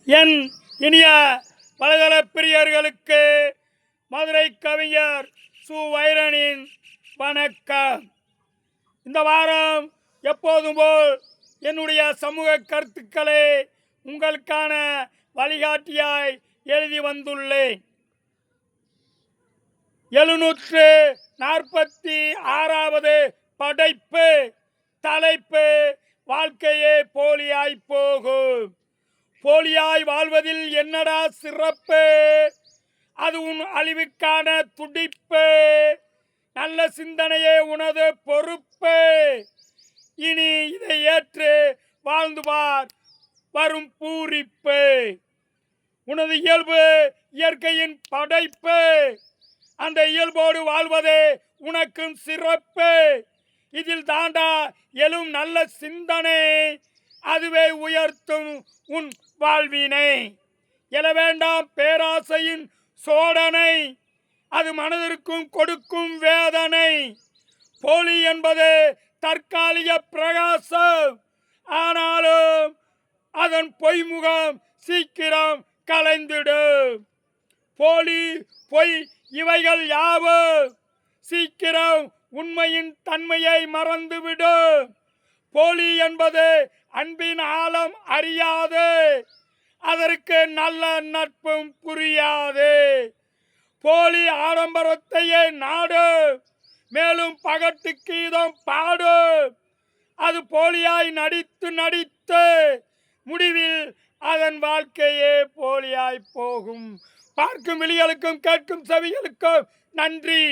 என் இனிய பலதள பிரியர்களுக்கு மதுரை கவிஞர் சு வைரனின் வணக்கம். இந்த வாரம் எப்போதும் போல் என்னுடைய சமூக கருத்துக்களை உங்களுக்கான வழிகாட்டியாய் எழுதி வந்துள்ளேன். 746வது படைப்பு. தலைப்பு: வாழ்க்கையே போலியாய் போகும். போலியாய் வாழ்வதில் என்னடா சிறப்பு? அது உன் அழிவுக்கான துடிப்பு. நல்ல சிந்தனையே உனது பொறுப்பு. இனி இதை ஏற்று வாழ்ந்து பார் வரும் பூரிப்பு. உனது இயல்பு இயற்கையின் படைப்பு. அந்த இயல்போடு வாழ்வதே உனக்கும் சிறப்பு. இதில் தாண்டா எழும் நல்ல சிந்தனை, அதுவே உயர்த்தும் உன் வாழ்வினை. எழ வேண்டாம் பேராசையின் சோடனை, அது மனதிற்கும் கொடுக்கும் வேதனை. போலி என்பது தற்காலிக பிரகாசம், ஆனாலும் அதன் பொய்முகம் சீக்கிரம் கலைந்திடும். போலி பொய் இவைகள் யாவும் சீக்கிரம் உண்மையின் தன்மையை மறந்துவிடும். போலி என்பது அன்பின் ஆழம் அறியாது, அதற்கு நல்ல நட்பும் புரியாது. போலி ஆடம்பரத்தையே நாடு, மேலும் பகட்டு கீதம் பாடு. அது போலியாய் நடித்து முடிவில் அதன் வாழ்க்கையே போலியாய் போகும். பார்க்கும் விழிகளுக்கும் கேட்கும் செவிகளுக்கும் நன்றி.